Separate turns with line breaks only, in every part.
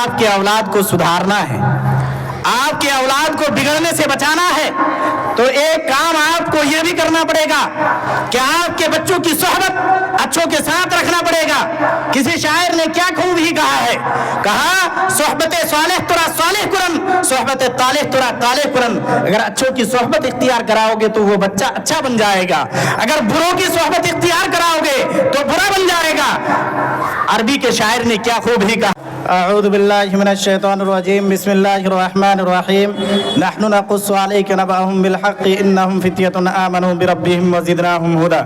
آپ کے اولاد کو سدھارنا ہے، آپ کے اولاد کو بگڑنے سے بچانا ہے، تو ایک کام آپ کو یہ بھی کرنا پڑے گا کہ آپ کے بچوں کی صحبت اچھوں کے ساتھ رکھنا پڑے گا۔ کسی شاعر نے کیا خوب ہی کہا ہے، کہا صحبت صالح ترا صالح قرن، صحبت طالح ترا طالح قرن۔ اگر اچھوں کی صحبت اختیار کراؤ گے تو وہ بچہ اچھا بن جائے گا، اگر بروں کی صحبت اختیار کراؤ گے تو برا بن جائے گا۔ عربی کے شاعر نے کیا خوب ہی کہا، اعوذ باللہ من الشیطان الرجیم، بسم اللہ الرحمن الرحیم، نحن نقص علیک نبأهم بالحق انہم فتیۃ آمنوا بربہم وزدناہم ہدی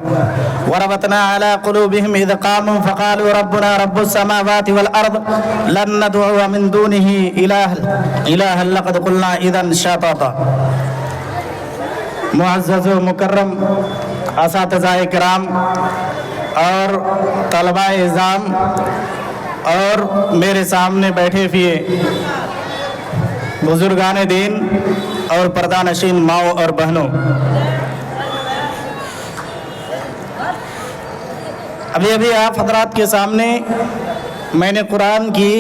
وربطنا علی قلوبہم اذ قاموا فقالوا ربنا رب السماوات والارض لن ندعو من دونہ الہا لقد قلنا اذا شططا۔ معزز و مکرم اساتذہ کرام اور طلبہ اعزام اور میرے سامنے بیٹھے ہوئے بزرگان دین اور پردہ نشین ماؤں اور بہنوں، ابھی آپ حضرات کے سامنے میں نے قرآن کی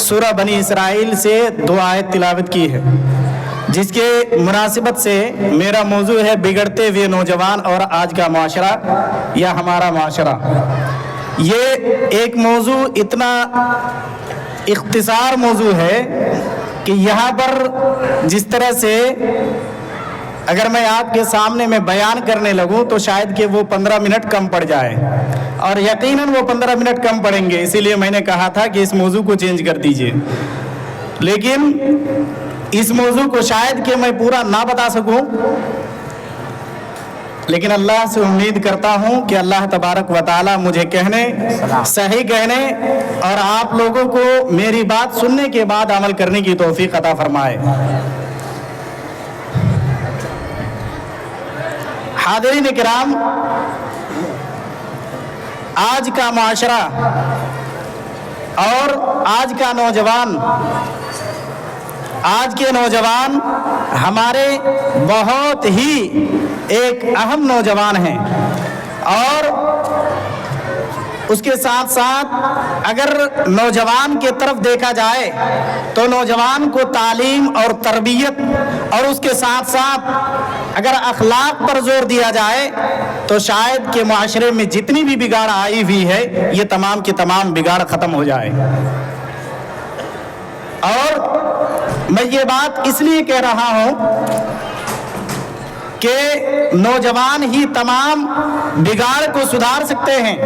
سورہ بنی اسرائیل سے 2 آیت تلاوت کی ہے، جس کے مناسبت سے میرا موضوع ہے بگڑتے ہوئے نوجوان اور آج کا معاشرہ یا ہمارا معاشرہ۔ یہ ایک موضوع اتنا اختصار موضوع ہے کہ یہاں پر جس طرح سے اگر میں آپ کے سامنے میں بیان کرنے لگوں تو شاید کہ وہ 15 منٹ کم پڑ جائے، اور یقیناً وہ 15 منٹ کم پڑیں گے، اسی لیے میں نے کہا تھا کہ اس موضوع کو چینج کر دیجئے۔ لیکن اس موضوع کو شاید کہ میں پورا نہ بتا سکوں، لیکن اللہ سے امید کرتا ہوں کہ اللہ تبارک و تعالی مجھے کہنے، صحیح کہنے اور آپ لوگوں کو میری بات سننے کے بعد عمل کرنے کی توفیق عطا فرمائے۔ حاضرین کرام، آج کا معاشرہ اور آج کا نوجوان، آج کے نوجوان ہمارے بہت ہی ایک اہم نوجوان ہیں، اور اس کے ساتھ ساتھ اگر نوجوان کے طرف دیکھا جائے تو نوجوان کو تعلیم اور تربیت اور اس کے ساتھ ساتھ اگر اخلاق پر زور دیا جائے تو شاید کہ معاشرے میں جتنی بھی بگاڑ آئی ہوئی ہے یہ تمام کی تمام بگاڑ ختم ہو جائے۔ اور میں یہ بات اس لیے کہہ رہا ہوں کہ نوجوان ہی تمام بگاڑ کو سدھار سکتے ہیں۔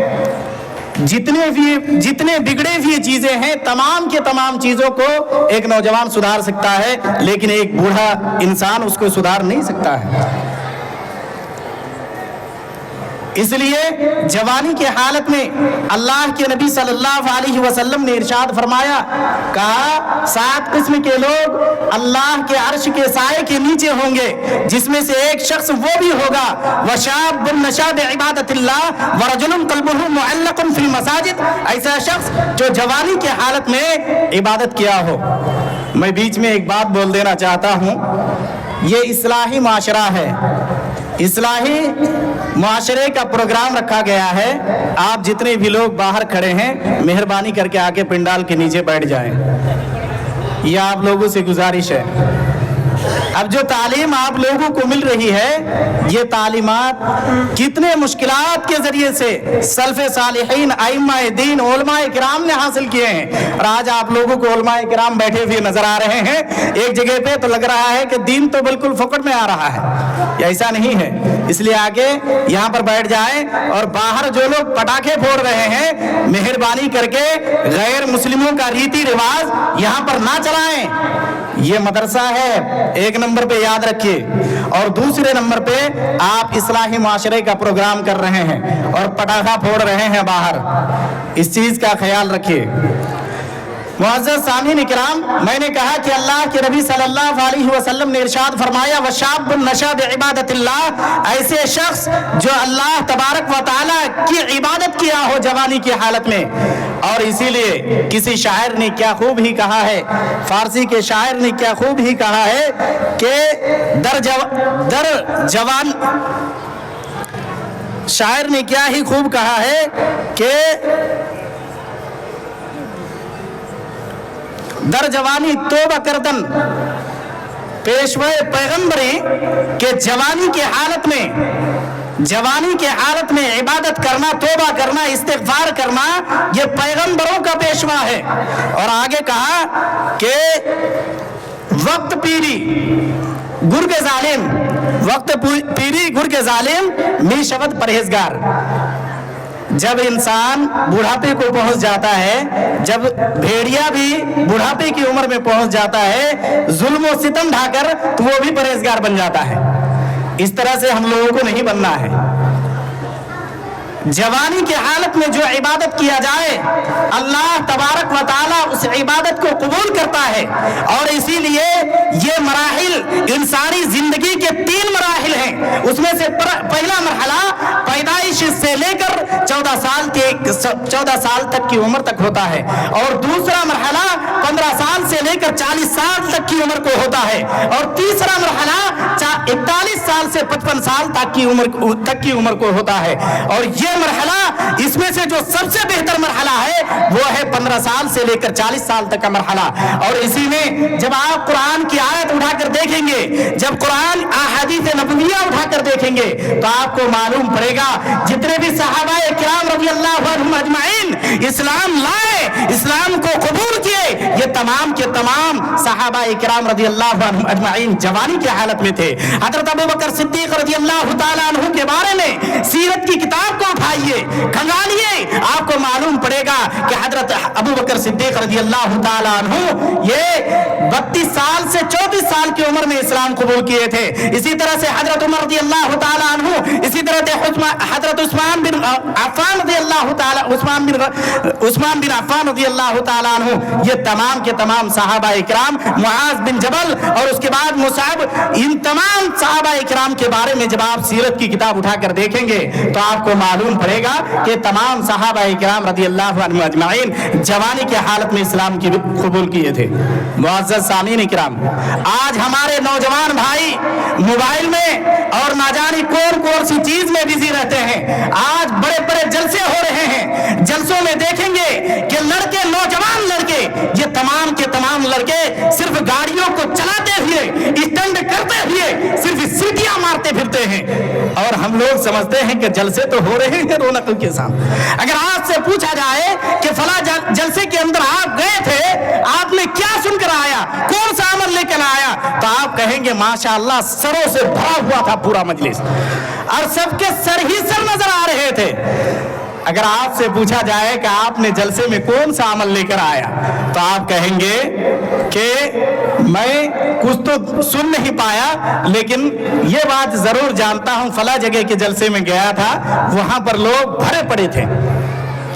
جتنے بگڑے ہوئے چیزیں ہیں تمام کے تمام چیزوں کو ایک نوجوان سدھار سکتا ہے، لیکن ایک بوڑھا انسان اس کو سدھار نہیں سکتا ہے۔ اس لیے جوانی کی حالت میں اللہ کے نبی صلی اللہ علیہ وسلم نے ارشاد فرمایا، کہا 7 قسم کے لوگ اللہ کے عرش کے سائے کے نیچے ہوں گے، جس میں سے ایک شخص وہ بھی ہوگا وَشَابٌ نَشَأَ بِعِبَادَةِ اللَّهِ وَرَجُلٌ قَلْبُهُ مُعَلَّقٌ فِي الْمَسَاجِدِ، ایسا شخص جو جوانی کے حالت میں عبادت کیا ہو۔ میں بیچ میں ایک بات بول دینا چاہتا ہوں، یہ اصلاحی معاشرہ ہے، اصلاحی معاشرے کا پروگرام رکھا گیا ہے۔ آپ جتنے بھی لوگ باہر کھڑے ہیں مہربانی کر کے آ کے پنڈال کے نیچے بیٹھ جائیں، یہ آپ لوگوں سے گزارش ہے۔ اب جو تعلیم آپ لوگوں کو مل رہی ہے یہ تعلیمات کتنے مشکلات کے ذریعے سے سلف صالحین، ائمہ دین، علماء کرام نے حاصل کیے ہیں، اور آج آپ لوگوں کو علماء کرام بیٹھے ہوئے نظر آ رہے ہیں ایک جگہ پہ، تو لگ رہا ہے کہ دین تو بالکل فوکٹ میں آ رہا ہے، یا ایسا نہیں ہے۔ اس لیے آگے یہاں پر بیٹھ جائیں، اور باہر جو لوگ پٹاخے پھوڑ رہے ہیں مہربانی کر کے غیر مسلموں کا ریتی رواج یہاں پر نہ چلائیں۔ یہ مدرسہ ہے، ایک نمبر پہ یاد رکھیے، اور دوسرے نمبر پہ آپ اصلاحی معاشرے کا پروگرام کر رہے ہیں اور پٹاخہ پھوڑ رہے ہیں باہر، اس چیز کا خیال رکھیے۔ معزز سامعین کرام، میں نے کہا کہ اللہ کے نبی صلی اللہ علیہ وسلم نے ارشاد فرمایا وَشَابٌ نَشَأَ بِعِبَادَةِ اللَّهِ، ایسے شخص جو اللہ تبارک و تعالیٰ کی عبادت کیا ہو جوانی کی حالت میں۔ اور اسی لیے کسی شاعر نے کیا خوب ہی کہا ہے، فارسی کے شاعر نے کیا خوب ہی کہا ہے کہ جوان شاعر نے کیا ہی خوب کہا ہے کہ در جوانی توبہ کردن پیشوے پیغمبری کہ جوانی کے حالت میں عبادت کرنا، توبہ کرنا، استغفار کرنا، یہ پیغمبروں کا پیشوا ہے۔ اور آگے کہا کہ وقت پیری گر کے ظالم می شود پرہیزگار۔ جب انسان بڑھاپے کو پہنچ جاتا ہے، جب بھیڑیا بھی بڑھاپے کی عمر میں پہنچ جاتا ہے، ظلم و ستم ڈھا کر تو وہ بھی پرہیزگار بن جاتا ہے۔ اس طرح سے ہم لوگوں کو نہیں بننا ہے۔ جوانی کی حالت میں جو عبادت کیا جائے اللہ تبارک و تعالی اس عبادت کو قبول کرتا ہے۔ اور اسی لیے یہ مراحل انسانی زندگی کے 3 مراحل ہیں۔ اس میں سے پہلا مرحلہ پیدائش سے لے کر 14 سال تک کی عمر تک ہوتا ہے، اور دوسرا مرحلہ 15 سال سے لے کر 40 سال تک کی عمر کو ہوتا ہے، اور تیسرا مرحلہ 41 سال سے 55 سال تک کی عمر کو ہوتا ہے۔ اور یہ مرحلہ، اس میں سے جو سب سے بہتر مرحلہ ہے وہ ہے 15 سال سے لے کر 40 سال تک کا مرحلہ۔ اور اسی میں جب آپ قرآن کی آیت اٹھا کر دیکھیں گے، جب قرآن احادیث نبویہ اٹھا کر دیکھیں گے، تو آپ کو معلوم پڑے گا جتنے بھی صحابہ کرام رضی اللہ عنہم اجمعین اسلام لائے، اسلام کو قبول کیے، یہ تمام کے تمام صحابہ کرام رضی اللہ عنہم اجمعین جوانی کی حالت میں تھے۔ حضرت ابوبکر صدیق رضی اللہ تعالیٰ عنہ کے بارے میں سیرت کی کتاب کو اٹھائیے، کھنگالیے، آپ کو معلوم پڑے گا کہ حضرت ابوبکر صدیق رضی اللہ تعالیٰ عنہ یہ 32 سال سے 34 سال کی عمر میں اسلام قبول کیے تھے۔ اسی طرح سے حضرت عمر رضی اللہ تعالیٰ عنہ، اسی طرح سے حضرت عثمان بن عفان رضی اللہ تعالیٰ عنہ، یہ تمام کے تمام صحابہ اکرام، معاذ بن جبل اور اس کے بعد مصعب، ان تمام صحابہ اکرام کے بارے میں جب آپ سیرت کی کتاب اٹھا کر دیکھیں گے تو آپ کو معلوم پڑے گا کہ تمام صحابہ اکرام رضی اللہ عنہم اجمعین جوانی کی حالت میں اسلام کی قبول کیے تھے۔ معزز سامعین اکرام، آج ہمارے نوجوان بھائی موبائل میں اور نہ جانے کون سی چیز میں بزی رہتے ہیں۔ آج بڑے بڑے جلسے ہو رہے ہیں، جلسوں میں دیکھیں گے کہ لڑکے، نوجوان لڑکے، یہ تمام کے تمام لڑکے صرف گاڑیوں کو چلاتے ہوئے، اسٹنڈ کرتے ہوئے صرف سیٹیاں مارتے پھرتے ہیں، اور ہم لوگ سمجھتے ہیں کہ جلسے تو ہو رہے ہیں رونق کے ساتھ۔ اگر آپ سے پوچھا جائے کہ فلاں جلسے کے اندر آپ گئے تھے، آپ نے کیا سن کر آیا، کون سا عمل لے کر آیا، تو آپ کہیں گے ماشاءاللہ سروں سے بھرا ہوا تھا پورا مجلس، اور سب کے سر ہی سر نظر آ رہے تھے۔ اگر آپ سے پوچھا جائے کہ آپ نے جلسے میں کون سا عمل لے کر آیا، تو آپ کہیں گے کہ میں کچھ تو سن نہیں پایا، لیکن یہ بات ضرور جانتا ہوں فلاں جگہ کے جلسے میں گیا تھا، وہاں پر لوگ بھرے پڑے تھے۔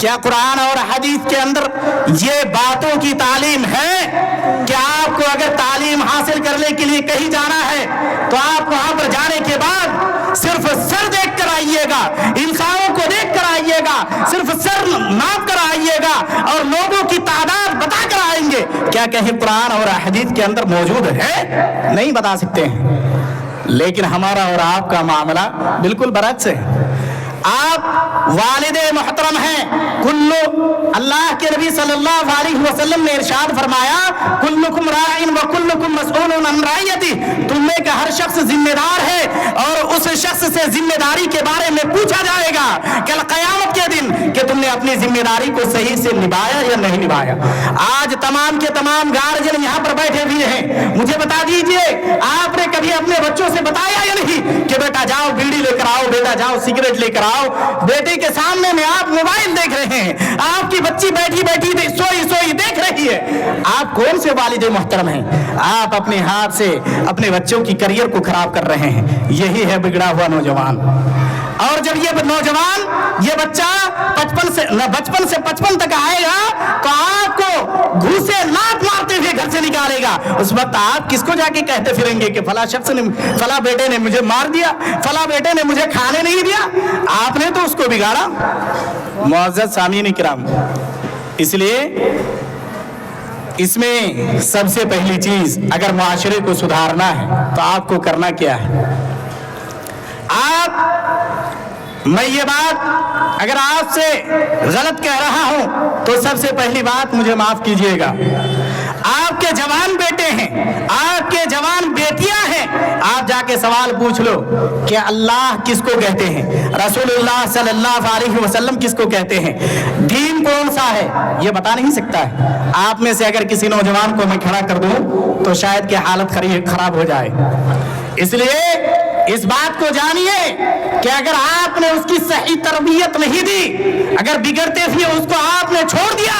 کیا قرآن اور حدیث کے اندر یہ باتوں کی تعلیم ہے کہ آپ کو اگر تعلیم حاصل کرنے کے لیے کہیں جانا ہے تو آپ وہاں پر جانے کے بعد صرف سر دیکھ کر آئیے گا، انسانوں کو دیکھ کر آئیے گا، صرف سر ناپ کر آئیے گا اور لوگوں کی تعداد بتا کر آئیں گے؟ کیا کہیں قرآن اور حدیث کے اندر موجود ہے؟ نہیں بتا سکتے ہیں۔ لیکن ہمارا اور آپ کا معاملہ بالکل برعکس ہے۔ آپ والد محترم ہیں، اللہ کے نبی صلی اللہ علیہ وسلم نے ارشاد فرمایا کلکم راعٍ وکلکم مسئول عن رعیتہ، تم میں کا ہر شخص ذمہ دار ہے اور اس شخص سے ذمہ داری کے بارے میں پوچھا جائے گا کل قیامت کے دن کہ تم نے اپنی ذمہ داری کو صحیح سے نبھایا یا نہیں نبھایا۔ آج تمام کے تمام گارجن یہاں پر بیٹھے ہوئے ہیں، مجھے بتا دیجئے آپ نے کبھی اپنے بچوں سے بتایا یا نہیں کہ بیٹا جاؤ بیڑی لے کر آؤ، بیٹا جاؤ سگریٹ لے کر آؤ؟ بیٹے کے سامنے میں آپ موبائل دیکھ رہے ہیں، آپ کی بچی بیٹھی سوئی دیکھ رہی ہے، آپ کون سے والد محترم ہیں؟ آپ اپنے ہاتھ سے اپنے بچوں کی کریئر کو خراب کر رہے ہیں۔ یہی ہے بگڑا ہوا نوجوان۔ اور جب یہ نوجوان، یہ بچہ بچپن سے 55 تک آئے گا تو آپ کو گھوسے لات مارتے ہوئے گھر سے نکالے گا، اس وقت آپ کس کو جا کے کہتے پھریں گے کہ فلاں شخص نے، فلاں بیٹے نے مجھے مار دیا، فلاں بیٹے نے مجھے کھانے نہیں دیا، آپ نے تو اس کو بگاڑا۔ معزز سامعین کرام، اس لیے اس میں سب سے پہلی چیز اگر معاشرے کو سدھارنا ہے تو آپ کو کرنا کیا ہے؟ میں یہ بات اگر آپ سے غلط کہہ رہا ہوں تو سب سے پہلی بات مجھے معاف کیجئے گا، आपके जवान बेटे हैं, आपके जवान बेटियां हैं, आप जाके सवाल पूछ लो कि अल्लाह किसको कहते हैं, रसूलुल्लाह सल्लल्लाहु अलैहि वसल्लम किसको कहते हैं, दीन कौन सा है, ये बता नहीं सकता है। आप में से अगर किसी नौजवान को मैं खड़ा कर दूं तो शायद कि हालत खराब हो जाए। इसलिए इस बात को जानिए कि अगर आपने उसकी सही तरबियत नहीं दी, अगर बिगड़ते हुए उसको आपने छोड़ दिया,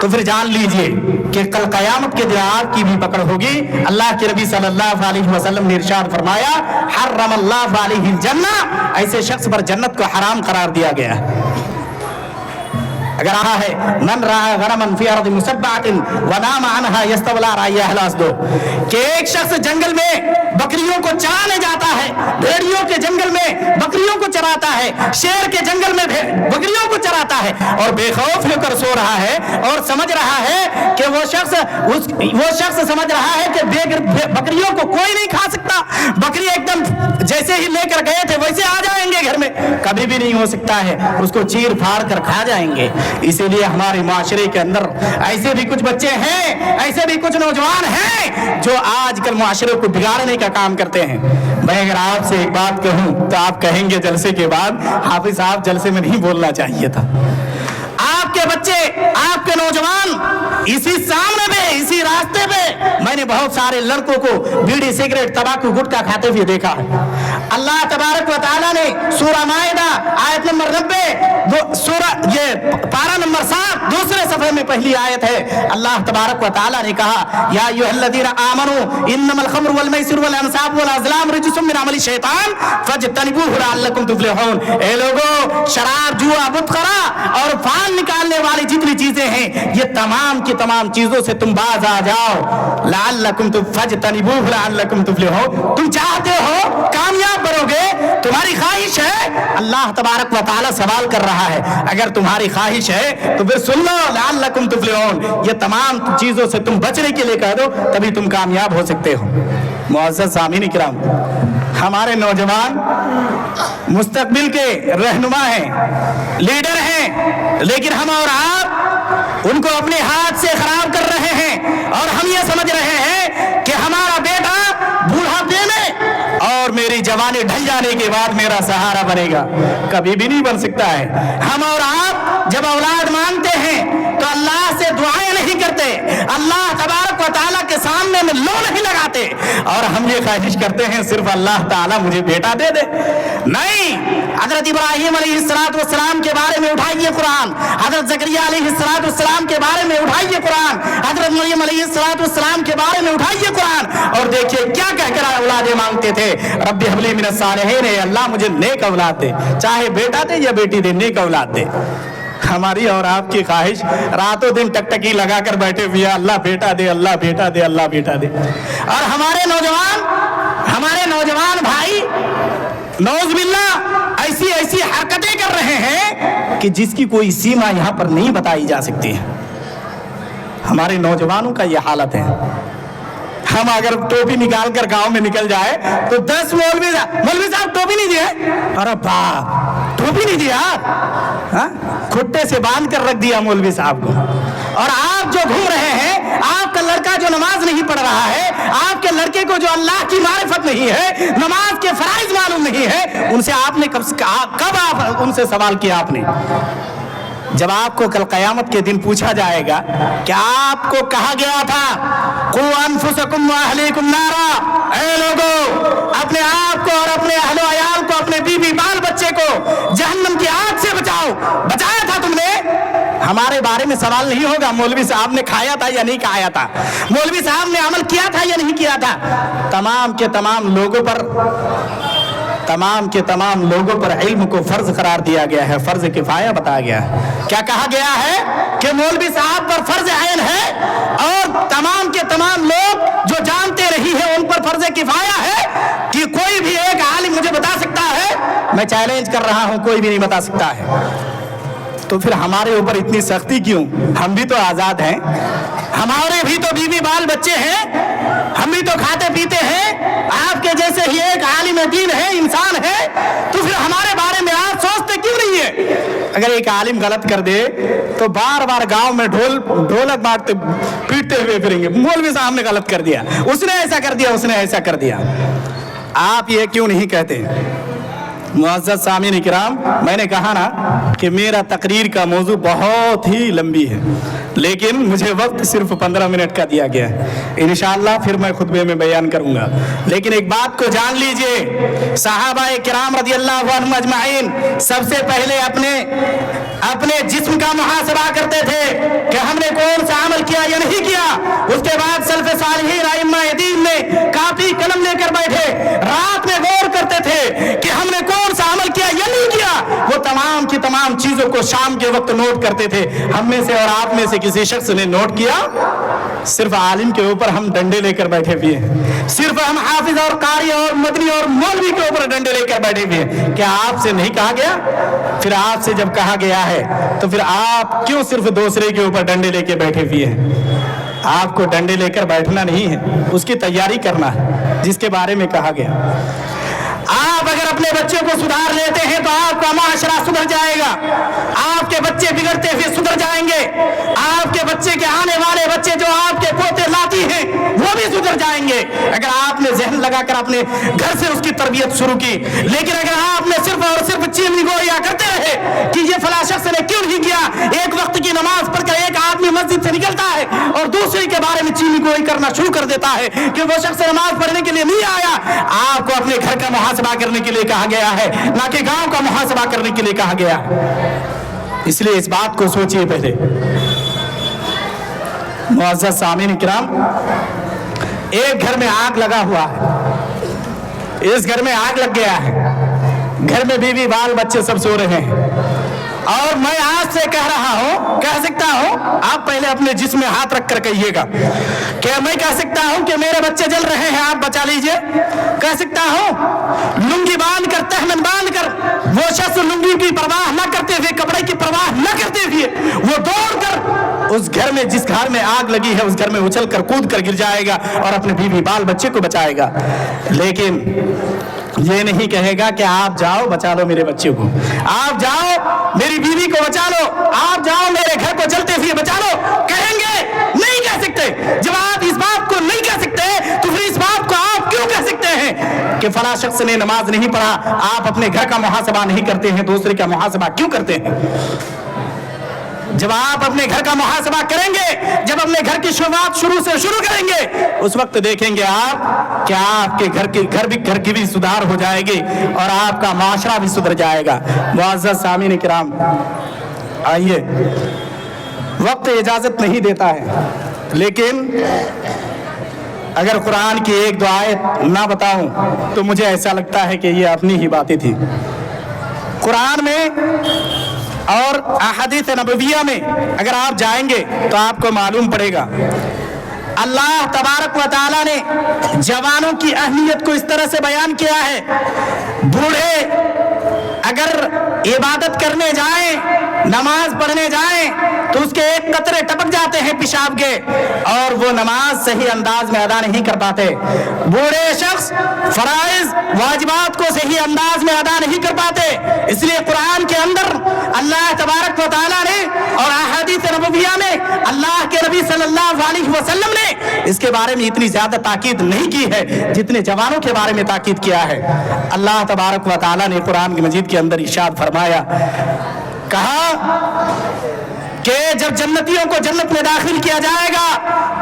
तो फिर जान लीजिए कि कल कयामत के दिन आपकी भी पकड़ होगी। अल्लाह के नबी सल्लल्लाहु अलैहि वसल्लम ने इरशाद फरमाया, हर्रमल्लाहु अलैहिल जन्ना, ऐसे शख्स पर जन्नत को हराम करार दिया गया। अगर रहा है मन रहा गरमन फी अर्द मुसब्बातिन व नाम अनहा यस्तवला राया हलासदो, कि एक शख्स जंगल में बकरियों को चराने जाता है, भेड़ियों के जंगल में बकरियों को चराता है, शेर के जंगल में बकरियों को चराता है, और बेखौफ होकर सो रहा है और समझ रहा है कि वो शख्स समझ रहा है कि बकरियों को कोई नहीं खा सकता, बकरी एकदम जैसे ही लेकर गए थे वैसे आ जाएंगे घर में, कभी भी नहीं हो सकता है, उसको चीर फाड़ कर खा जाएंगे। इसीलिए हमारे माशरे के अंदर ऐसे भी कुछ बच्चे हैं, ऐसे भी कुछ नौजवान हैं जो आजकल माशरे को बिगाड़ने का काम करते हैं। मैं अगर आपसे एक बात कहूं तो आप कहेंगे जलसे के बाद, हाफिज साहब जलसे में नहीं बोलना चाहिए था। आपके बच्चे, आपके नौजवान इसी सामने पे, इसी रास्ते पे मैंने बहुत सारे लड़कों को बीड़ी सिगरेट तंबाकू गुटखा खाते हुए देखा है। अल्लाह तबारक व तआला ने सूरह माइदा आयत नंबर 90 सूरह ये पारा नंबर 7 दूसरे सफे में पहली आयत है। अल्लाह तबारक व तआला ने कहा, या अय्युहल्लज़ीना आमनू इन्नमल खम्रु वल मैसिरु वल अंसाबु वल अज़लामु रिज्सुम मिन अमलि शैतान फज्तनिबूहु लअल्लकुम तुफ्लिहून। ए लोगों, शराब, जुआ, बुतखरा और फान निकालने वाली जितनी चीजें हैं, ये तमाम की तमाम चीजों से तुम बाज आ जाओ। लअल्लकुम फज्तनिबूहु लअल्लकुम तुफ्लिहून। तुम चाहते हो कामयाब बनोगे, तुम्हारी ख्वाहिश है, अल्लाह तबारक व तआला सवाल कर रहा है, अगर तुम्हारी ख्वाहिश है तो फिर सुन लो, लअल्लकुम तुफ्लिहून, ये तमाम चीजों से तुम बचने के लिए कह दो, तभी तुम कामयाब हो सकते हो। मुअज़्ज़ज़ सामीन किराम, हमारे नौजवान मुस्तकबिल के रहनुमा हैं, लीडर हैं, लेकिन हम और आप उनको अपने हाथ से खराब कर रहे हैं, और हम ये समझ रहे हैं कि हमारा बेटा बूढ़ापे में और मेरी जवानी ढल जाने के बाद मेरा सहारा बनेगा। कभी भी नहीं बन सकता है। हम और आप जब औलाद मांगते हैं तो अल्लाह से दुआएं नहीं करते, अल्लाह तबारक व तआला के सामने में लो नहीं लगाते, और हम ये ख्वाहिश करते हैं सिर्फ अल्लाह ताला मुझे बेटा दे दे। नहीं, हजरत इब्राहिम अलैहिस्सलाम के बारे में उठाइए कुरान, हजरत ज़करिया अलैहिस्सलाम के बारे में उठाइए कुरान, हजरत मरियम अलैहिस्सलाम के बारे में उठाइए कुरान, और देखिए क्या कहकर औलादे मांगते थे, रब्बी हबली मिनस सालिहीन, अल्लाह मुझे नेक औलाद दे, चाहे बेटा दे या बेटी दे, नेक औलाद दे। हमारी और आपकी ख्वाहिश रातों दिन टकटकी लगाकर बैठे हुए, अल्लाह बेटा दे, अल्लाह बेटा दे, अल्लाह बेटा दे। और हमारे नौजवान भाई नौज़ुबिल्लाह ऐसी ऐसी हरकतें कर रहे हैं कि जिसकी कोई सीमा यहाँ पर नहीं बताई जा सकती है। हमारे नौजवानों का यह हालत है। हम अगर टोपी निकाल कर गांव में निकल जाए तो 10 मौलवी साहब टोपी नहीं दिया, अरे बाप टोपी नहीं दिया, खुट्टे से बांध कर रख दिया मौलवी साहब को। और आप जो घूम रहे हैं, आपका लड़का जो नमाज नहीं पढ़ रहा है, आपके लड़के को जो अल्लाह की मारिफत नहीं है, नमाज के फराइज मालूम नहीं है, उनसे आपने कब आप उनसे सवाल किया आपने? जब आपको कल कयामत के दिन पूछा जाएगा कि आपको कहा गया था कु अनफुसकुम व अहलीकुम नारा, ऐ लोगों अपने आप को और अपने अहलो अयाल को, अपने बीवी बाल बच्चे को जहन्नम की आग से बचाओ, बचाया था तुमने? हमारे बारे में सवाल नहीं होगा मौलवी साहब ने खाया था या नहीं खाया था, मौलवी साहब ने अमल किया था या नहीं किया था। तमाम के तमाम लोगों पर इल्म को फर्ज करार दिया गया है, फर्ज किफाया बताया गया है। क्या कहा गया है कि मौलवी साहब पर फर्ज ऐन है, और तमाम के तमाम लोग जो जानते रही है उन पर फर्ज किफाया है कि कोई भी एक आलिम मुझे बता सकता है? मैं चैलेंज कर रहा हूं, कोई भी नहीं बता सकता है। तो फिर हमारे ऊपर इतनी सख्ती क्यों? हम भी तो आजाद हैं, हमारे भी तो बीवी बाल बच्चे हैं, हम भी तो खाते पीते हैं, आपके जैसे ही एक आलिम दीन है, इंसान है, तो फिर हमारे बारे में आप सोचते क्यों नहीं है? अगर एक आलिम गलत कर दे तो बार बार गांव में ढोलक मारते पीटते हुए फिरेंगे, मौलवी साहब ने गलत कर दिया, उसने ऐसा कर दिया, उसने ऐसा कर दिया। आप ये क्यों नहीं कहते? मुअज़्ज़ज़ सामीन इकराम, मैंने कहा ना कि मेरा तकरीर का मौजू बहुत ही लंबी है, लेकिन मुझे वक्त सिर्फ 15 मिनट का दिया गया है। इंशाअल्लाह फिर मैं खुतबे में बयान करूंगा। लेकिन एक बात को जान लीजिए, सहाबाए किराम रज़ियल्लाहु अन्हुम अजमाइन सबसे पहले अपने जिस्म का मुहासबा करते थे कि हमने कौन सा अमल किया या नहीं किया। उसके बाद सल्फ़े सालिहीन आइम्माए दीन में कापी कलम लेकर बैठे, रात में गौर करते थे कि हमने कौन सा अमल किया या नहीं किया। वो तमाम की तमाम चीजों को शाम के वक्त नोट करते थे। हम में से और आप में से किसी शख्स ने नोट किया? सिर्फ आलिम के ऊपर हम डंडे लेकर बैठे हुए हैं, सिर्फ हम हाफिज और कारी और मदनी और मौलवी के ऊपर डंडे लेकर बैठे हुए हैं। क्या आपसे नहीं कहा गया? फिर आपसे जब कहा गया है तो फिर आप क्यों सिर्फ दूसरे के ऊपर डंडे लेकर बैठे हुए हैं? आपको डंडे लेकर बैठना नहीं है, उसकी तैयारी करना है जिसके बारे में कहा गया। आप अगर अपने बच्चों को सुधार लेते हैं तो आपका माशरा सुधर जाएगा, आपके बच्चे बिगड़ते हुए सुधर जाएंगे, आपके बच्चे के आने वाले बच्चे जो आपके पोते लाती हैं वो भी सुधर जाएंगे। अगर आपने जहन लगाकर अपने घर से उसकी तरबियत शुरू की, लेकिन अगर आपने सिर्फ और सिर्फ चीनी गोया करते रहे कि ये फला शख्स ने क्यों नहीं किया, एक वक्त की नमाज पढ़कर एक आदमी मस्जिद से निकलता है और दूसरे के बारे में चीनी गोई करना शुरू कर देता है कि वो शख्स नमाज पढ़ने के लिए नहीं आया। आपको अपने घर का मुहासबा करने के लिए कहा गया है, ना कि गांव का मुहासबा करने के लिए कहा गया है। इसलिए इस बात को सोचिए पहले। मुअज़्ज़ज़ सामीन इकराम, एक घर में आग लगा हुआ है, इस घर में आग लग गया है, घर में बीवी बाल बच्चे सब सो रहे हैं और मैं आज से कह रहा हूं, कह सकता हूं, आप पहले अपने जिस्म में हाथ रख कर कहिएगा, क्या मैं कह सकता हूं कि मेरे बच्चे जल रहे हैं, आप बचा लीजिए? कह सकता हूं? लुंगी बांध कर, तहमन बांध कर, वो शख्स लुंगी की परवाह न करते हुए, कपड़े की परवाह न करते हुए वो दौड़ कर उस घर में, जिस घर में आग लगी है उस घर में उछल कर कूद कर गिर जाएगा और अपने बीवी बाल बच्चे को बचाएगा। लेकिन ये नहीं कहेगा कि आप जाओ बचा लो मेरे बच्चे को, आप जाओ मेरी बीवी को बचा लो, आप जाओ मेरे घर को जलते हुए बचा लो। कहेंगे? नहीं कह सकते। जब आप इस बात को नहीं कह सकते तो फिर इस बात को आप क्यों कह सकते हैं कि फला शख्स ने नमाज नहीं पढ़ा? आप अपने घर का मुहासबा नहीं करते हैं, दूसरे का मुहासबा क्यों करते हैं? जब आप अपने घर का मुहासबा करेंगे, जब अपने घर की शुरुआत शुरू से शुरू करेंगे, उस वक्त देखेंगे आप क्या आपके घर की भी सुधार हो जाएगी और आपका माशरा भी सुधर जाएगा। मुअज़्ज़ज़ सामीन इकराम, आइए, वक्त इजाजत नहीं देता है, लेकिन अगर कुरान की एक दो आयत ना बताऊं तो मुझे ऐसा लगता है कि ये अपनी ही बातें थी। कुरान में और अहादीस नबविया में अगर आप जाएंगे तो आपको मालूम पड़ेगा, अल्लाह तबारक व तआला ने जवानों की अहमियत को इस तरह से बयान किया है। बूढ़े अगर इबादत करने जाएं, नमाज पढ़ने जाएं तो उसके एक कतरे टपक जाते हैं पेशाब के और वो नमाज सही अंदाज में अदा नहीं कर पाते। बूढ़े शख्स फराइज वाजिबात को सही अंदाज में अदा नहीं कर पाते। इसलिए कुरान के अंदर अल्लाह तबारक व तआला ने और अहादीस नबविया में अल्लाह के नबी सल्लल्लाहु अलैहि वसल्लम ने इसके बारे में इतनी ज्यादा ताकीद नहीं की है जितने जवानों के बारे में ताकीद किया है। अल्लाह तबारक व तआला ने कुरान मजीद के अंदर इरशाद फरमाया, कहा कि जब जन्नतियों को जन्नत में दाखिल किया जाएगा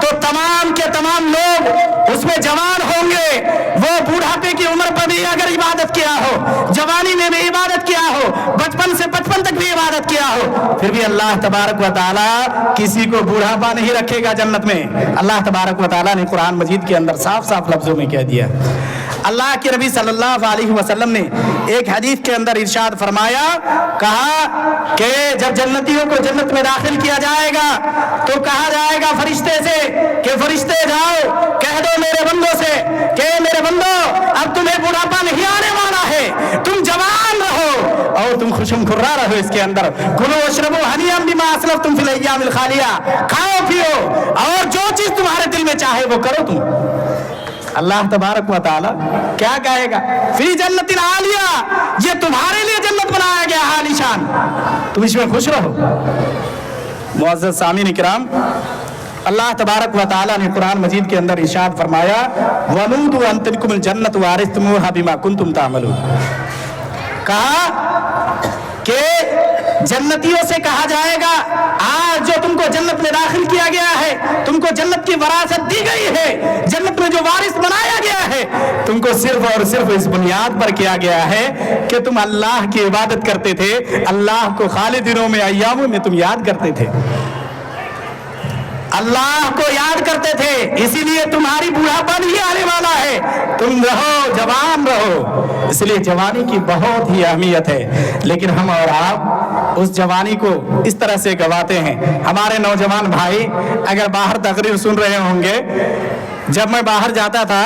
तो तमाम के तमाम लोग उसमें जवान होंगे। वो बुढ़ापे की उम्र पर भी अगर इबादत किया हो, जवानी में भी इबादत किया हो, बचपन से 55 तक भी इबादत किया हो, फिर भी अल्लाह तबारक व तआला किसी को बुढ़ापा नहीं रखेगा जन्नत में। अल्लाह तबारक व तआला ने कुरान मजीद के अंदर साफ साफ लफ्जों में कह दिया। अल्लाह के नबी सल्लल्लाहु अलैहि वसल्लम ने एक हदीस के अंदर इरशाद फरमाया, कहा कि जब जन्नतियों को जन्नत में दाखिल किया जाएगा तो कहा जाएगा फरिश्ते से कि फरिश्ते जाओ कह दो मेरे बंदों से कि मेरे बंदो अब तुम्हें बुढ़ापा नहीं आने वाला है, तुम जवान रहो और तुम खुशम खुर्रा रहो इसके अंदर। कुलो वशरबू हनीअम बिमा असलफ्तुम फिल अय्यामिल खालिया, खाओ पियो और जो चीज तुम्हारे दिल में चाहे वो करो तुम। अल्लाह तबारक व तआला क्या कहेगा, फी जन्नतिन आलिया, ये तुम्हारे लिए जन्नत बनाया गया आलीशान, तुम इसमें खुश रहो। मुअज़्ज़ज़ सामीन इकराम, अल्लाह तबारक व तआला ने कुरान मजीद के अंदर इरशाद फरमाया, वनूदु अन तिलकुमुल जन्नतु वारिस्तumuहा बिमा कुंतुम तामलून, कहा कि जन्नतियों से कहा जाएगा, आज जो तुमको जन्नत में दाखिल किया गया है, तुमको जन्नत की वरासत दी गई है, जन्नत में जो वारिस बनाया गया है, तुमको सिर्फ और सिर्फ इस बुनियाद पर किया गया है कि तुम अल्लाह की इबादत करते थे, अल्लाह को खाली दिनों में, अय्यामों में तुम याद करते थे, अल्लाह को याद करते थे, इसीलिए तुम्हारी बुढ़ापन ही आने वाला है, तुम रहो, जवान रहो। इसलिए जवानी की बहुत ही अहमियत है, लेकिन हम और आप उस जवानी को इस तरह से गवाते हैं। हमारे नौजवान भाई अगर बाहर तकरीर सुन रहे होंगे, जब मैं बाहर जाता था,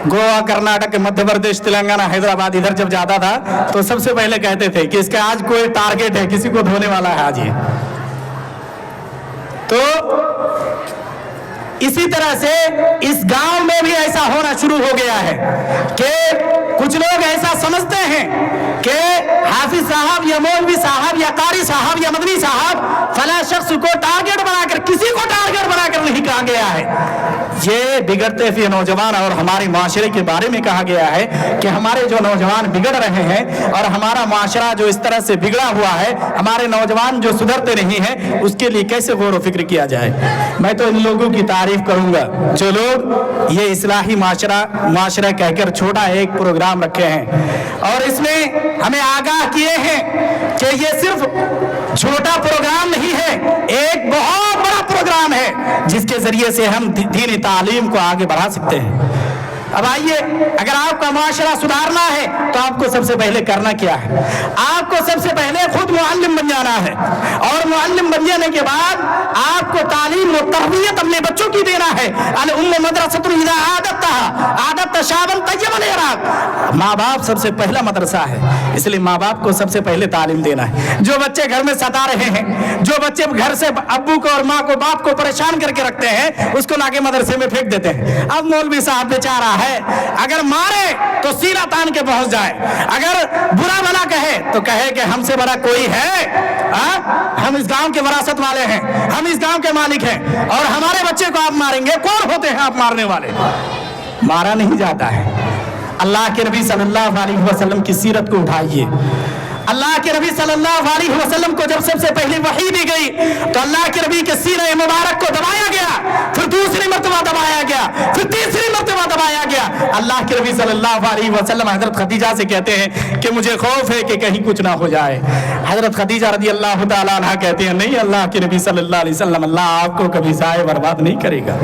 गोवा, कर्नाटक, मध्य प्रदेश, तेलंगाना, हैदराबाद, इधर जब जाता था तो सबसे पहले कहते थे कि इसका आज कोई टारगेट है, किसी को धोने वाला है आज ये। तो इसी तरह से इस गांव में भी ऐसा होना शुरू हो गया है कि कुछ लोग ऐसा समझते हैं कि हाफिज साहब या मौलवी साहब या कारी साहब या मदनी साहब फला शख्स को टारगेट बनाकर, किसी को टारगेट बनाकर नहीं कहा गया है। ये बिगड़ते हुए नौजवान और हमारे माशरे के बारे में कहा गया है कि हमारे जो नौजवान बिगड़ रहे हैं और हमारा माशरा जो इस तरह से बिगड़ा हुआ है, हमारे नौजवान जो सुधरते नहीं हैं, उसके लिए कैसे गौर व फिक्र किया जाए। मैं तो इन लोगों की तारीफ करूंगा जो लोग ये इस्लाही माशरा कहकर छोटा एक प्रोग्राम रखे हैं और इसमें हमें आगाह किए हैं कि ये सिर्फ छोटा प्रोग्राम नहीं है, एक बहुत बड़ा प्रोग्राम है जिसके जरिए से हम दीनी तालीम को आगे बढ़ा सकते हैं। अब आइए, अगर आपका माशरा सुधारना है तो आपको सबसे पहले करना क्या है? आपको सबसे पहले खुद मुअल्लिम बन जाना है और मुअल्लिम बन जाने के बाद आपको तालीम और तरबियत अपने बच्चों की देना है। अल उम्म मदरसतुन इज़ा आदत शाबन तय्यबन इराक, माँ बाप सबसे पहला मदरसा है, इसलिए माँ बाप को सबसे पहले तालीम देना है। जो बच्चे घर में सता रहे हैं, जो बच्चे घर से अब्बू को और माँ को, बाप को परेशान करके रखते हैं, उसको लाके मदरसे में फेंक देते हैं। अब मौलवी साहब बेचारा है, अगर मारे तो सीना तान के पहुंच जाए, अगर बुरा भला कहे तो कहे कि हमसे बड़ा कोई है, हम इस गांव के वरासत वाले हैं, हम इस गांव के मालिक हैं और हमारे बच्चे को आप मारेंगे। कौन होते हैं आप मारने वाले? मारा नहीं जाता है। अल्लाह के नबी सल्लल्लाहु अलैहि वसल्लम की सीरत को उठाइए। अल्लाह के नबी सल्लल्लाहु अलैहि वसल्लम को जब सबसे पहली वही दी गई तो अल्लाह के नबी के सीने मुबारक को दबाया गया, फिर दूसरी मर्तबा दबाया गया, फिर तीसरी मर्तबा दबाया गया। अल्लाह के नबी सल्लल्लाहु अलैहि वसल्लम हजरत खदीजा से कहते हैं कि मुझे खौफ है कि कहीं कुछ ना हो जाए। हजरत खदीजा रज़ी अल्लाह तआला अन्हा कहते हैं, नहीं, अल्लाह के नबी सल्लल्लाहु अलैहि वसल्लम, अल्लाह आपको कभी ज़ाय बर्बाद नहीं करेगा।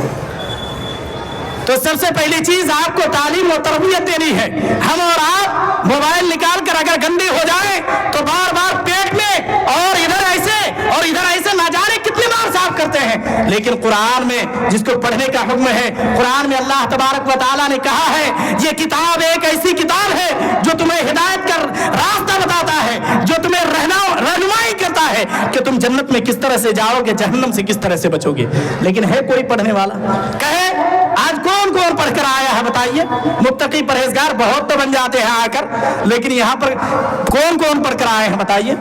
तो सबसे पहली चीज आपको तालीम और तरबियत देनी है। हम और आप मोबाइल निकाल कर अगर गंदे हो जाए तो बार बार पेट में और इधर ऐसे ना जाने कितनी बार साफ करते हैं, लेकिन कुरान में जिसको पढ़ने का हुक्म है, कुरान में अल्लाह तबारक व तआला ने कहा है ये किताब एक ऐसी किताब है जो तुम्हें हिदायत कर रास्ता बताता है, जो तुम्हें रहनुमाई करता है कि तुम जन्नत में किस तरह से जाओगे, जहन्नम से किस तरह से बचोगे। लेकिन है कोई पढ़ने वाला? कहे आज कौन कौन पढ़कर आया है बताइए? मुत्तकी परहेजगार बहुत तो बन जाते हैं आकर, लेकिन यहाँ पर कौन कौन पढ़कर आए हैं बताइए?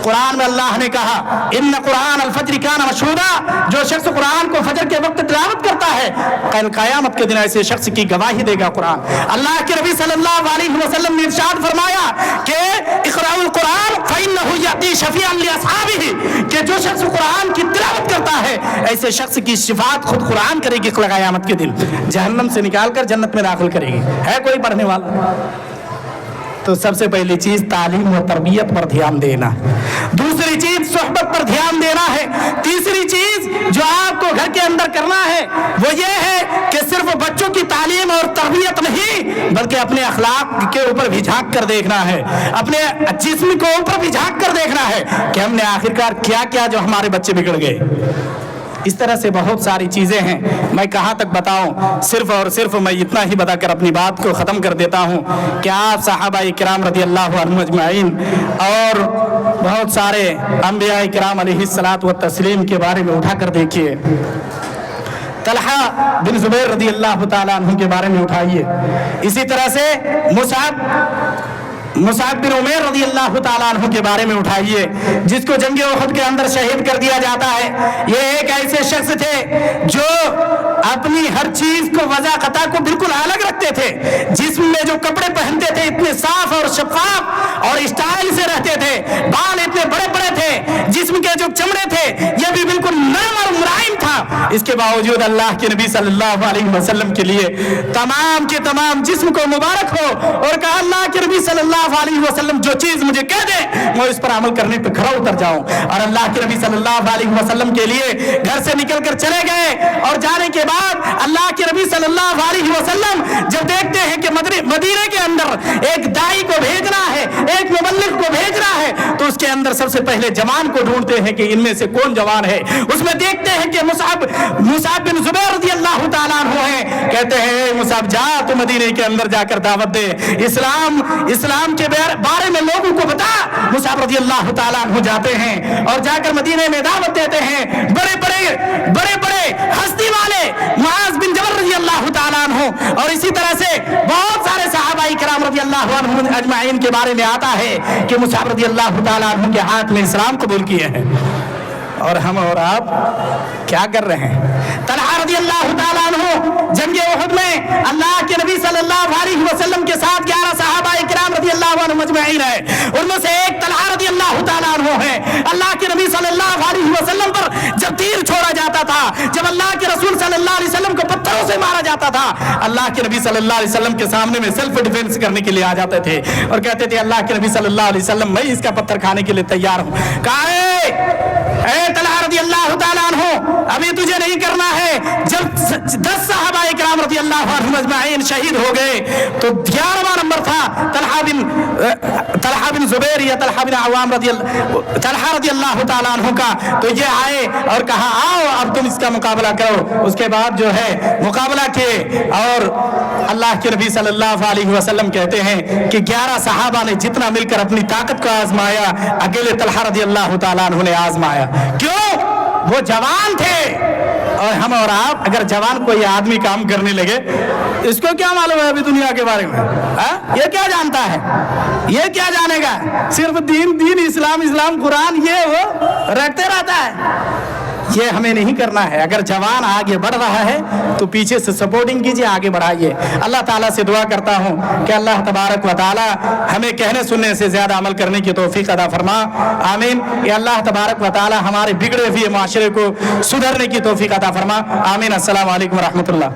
कुरान में अल्लाह ने कहा इन्न कुरान अल फज्र कान मशहूदा, जो शख्स कुरान को फजर के वक्त तिलावत करता है कल क़यामत के दिन ऐसे शख्स की गवाही देगा कुरान। अल्लाह के नबी सल्लल्लाहु अलैहि वसल्लम ने इरशाद फरमाया कि इक़राउल कुरान फ़इन्नहु यअती शफ़ीअन लिअस्हाबिही, कि जो शख्स कुरान की तिलावत करता है ऐसे शख्स की शिफात खुद कुरान करेगी क़यामत के दिन, जहन्नम से निकाल कर जन्नत में दाखिल करेगी। है कोई पढ़ने वाला? तो सबसे पहली चीज तालीम और तरबियत पर ध्यान देना, दूसरी चीज सोहबत पर ध्यान देना है, तीसरी चीज जो आपको घर के अंदर करना है वो ये है कि सिर्फ बच्चों की तालीम और तरबियत नहीं बल्कि अपने अखलाक के ऊपर भी झांक कर देखना है, अपने जिस्म के ऊपर भी झांक कर देखना है कि हमने आखिरकार क्या क्या जो हमारे बच्चे बिगड़ गए। इस तरह से बहुत सारी चीज़ें हैं, मैं कहाँ तक बताऊँ, सिर्फ और सिर्फ मैं इतना ही बताकर अपनी बात को ख़त्म कर देता हूँ कि आप सहाबा किराम रज़ियल्लाहु अन्हुम अजमाइन और बहुत सारे अंबिया किराम अलैहिस्सलातु व तस्लीम के बारे में उठाकर देखिए। तलहा बिन जुबैर रदी अल्लाह ताला अन्हु के बारे में उठाइए। इसी तरह से मुसाब बिन उमैर रदी अल्लाह ताला अन्हु के बारे में उठाइए, जिसको जंग उहद के अंदर शहीद कर दिया जाता है। ये एक ऐसे शख्स थे जो अपनी हर चीज को वज़ा क़ता को बिल्कुल अलग रखते थे। जिस्म में जो कपड़े पहनते थे इतने साफ और शफाफ और स्टाइल से रहते थे, बाल इतने बड़े बड़े थे, जिस्म के जो चमड़े थे ये भी बिल्कुल नरम और मुलायम था। इसके बावजूद अल्लाह के नबी सल्लल्लाहु अलैहि वसल्लम के लिए तमाम के तमाम जिस्म को मुबारक हो और कहा अल्लाह के नबी सल्लल्लाहु अलैहि वसल्लम जो चीज मुझे कह दे मैं इस पर अमल करने पे खरा उतर जाऊं। और अल्लाह के नबी सल्लल्लाहु अलैहि वसल्लम के लिए घर से निकल कर चले गए और जाने के बाद अल्लाह के नबी सल्लल्लाहु अलैहि वसल्लम जब देखते हैं कि मदीने के अंदर एक दाई को भेजना है, एक मुबल्लिग को भेजना है, तो उसके अंदर सबसे पहले जवान को ढूंढते हैं कि इनमें से कौन जवान है। उसमें देखते हैं कि मुसाब बिन जुबैर रज़ी अल्लाह ताला अन्हु है। कहते हैं मुसाब जा तू मदीने के अंदर जाकर दावत दे, इस्लाम के बारे में लोगों को बता। मुसाब रज़ी अल्लाह ताला अन्हु जाते हैं और जाकर मदीने में दावत देते हैं। बड़े बड़े हस्ती वाले मुआज़ बिन जबल रज़ी अल्लाह ताला अन्हु और इसी तरह से बहुत सारे सहाबाई किराम रज़ी अल्लाह अन्हुम अजमाइन के बारे में आता है कि मुसाब रज़ी अल्लाह ताला अन्हु के हाथ में इस्लाम कबूल किए हैं। और हम और आप क्या कर रहे हैं? तलहा रज़ी अल्लाह ताला अन्हु जंग उहद में अल्लाह के नबी सल्लल्लाहु अलैहि वसल्लम के साथ 11 सहाबाए किराम रज़ी अल्लाह अन्हुम अजमईन है। उनमें से एक तलहा रज़ी अल्लाह ताला अन्हु है। अल्लाह के नबी सल्लल्लाहु अलैहि वसल्लम पर जब तीर छोड़ा जाता था, जब अल्लाह के रसूल सल्लल्लाहु अलैहि वसल्लम को पत्थरों से मारा जाता था, अल्लाह के नबी सल्लल्लाहु अलैहि वसल्लम के सामने में सेल्फ डिफेंस करने के लिए आ जाते थे और कहते थे अल्लाह के नबी सल्लल्लाहु अलैहि वसल्लम मैं इसका पत्थर खाने के लिए तैयार हूं। तलहा रज़ी अल्लाह ताला अन्हु अभी तुझे नहीं करना है। जब 10 सहाबाए किराम रज़ी अल्लाह अन्हुम अजमईन शहीद हो गए तो 11वां नंबर था तलहा बिन जुबैर या तलहा रज़ी अल्लाह ताला अन्हु का। तो ये आए और कहा आओ अब तुम इसका मुकाबला करो। उसके बाद जो है मुकाबला किए और अल्लाह के नबी सल्लल्लाहु अलैहि वसल्लम कहते हैं कि 11 सहाबा ने जितना मिलकर अपनी ताकत को आजमाया, अकेले तलहा रज़ी अल्लाह ताला अन्हु ने आजमाया। क्यों? वो जवान थे। और हम और आप अगर जवान कोई आदमी काम करने लगे, इसको क्या मालूम है अभी दुनिया के बारे में? ये क्या जानता है? ये क्या जानेगा? सिर्फ दीन इस्लाम कुरान ये वो रखते रहता है। ये हमें नहीं करना है। अगर जवान आगे बढ़ रहा है तो पीछे से सपोर्टिंग कीजिए, आगे बढ़ाइए। अल्लाह ताला से दुआ करता हूँ कि अल्लाह तबारक व ताला हमें कहने सुनने से ज्यादा अमल करने की तौफीक अता फरमा। आमीन। ये अल्लाह तबारक व ताला हमारे बिगड़े हुए माशरे को सुधरने की तौफीक अता फरमा। आमीन। अस्सलामु अलैकुम व रहमतुल्लाह।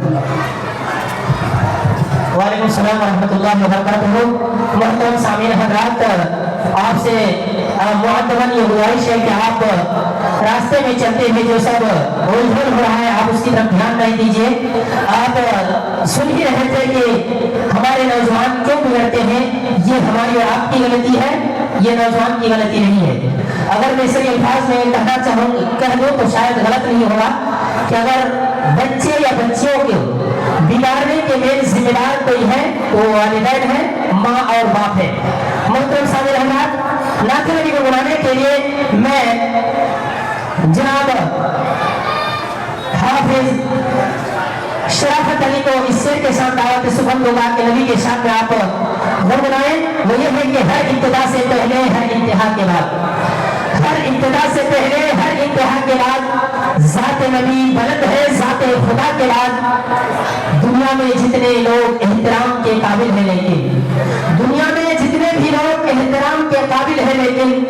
वालेकुम सलाम व रहमतुल्लाहि व बरकातुहू। मोहतरम सामीन हज़रात, आपसे मुअद्दबन ये गुजारिश है कि आप रास्ते में चलते हुए जो सब उलझन हो रहा है आप उसकी तरफ ध्यान नहीं दीजिए। आप सुन ही रहे थे कि हमारे नौजवान क्यों बिगड़ते हैं। ये हमारी और आपकी गलती है, ये नौजवान की गलती नहीं है। अगर मैं सही अल्फाज में कह दूँ तो शायद गलत नहीं होगा कि अगर बच्चे या बच्चियों के बिगाड़ने के मेन जिम्मेदार कोई है तो वालिदैन है, माँ और बाप है। मोहतरम सामिर हज़रात, नात नबी को बुलाने के लिए मैं जनाब हाफिज शराफत अली को इस शेर के साथ दावत सुबह होगा कि नबी के साथ में आप गुनगुनाएं। वो ये है कि हर इब्तिदा से पहले हर इंतहा के बाद, हर इब्तिदा से पहले हर इंतहा के बाद ज़ात नबी बुलंद है, ज़ात खुदा के बाद दुनिया में जितने लोग एहतराम के काबिल हैं, लेकिन दुनिया में जितने भी लोग एहतराम के काबिल हैं लेकिन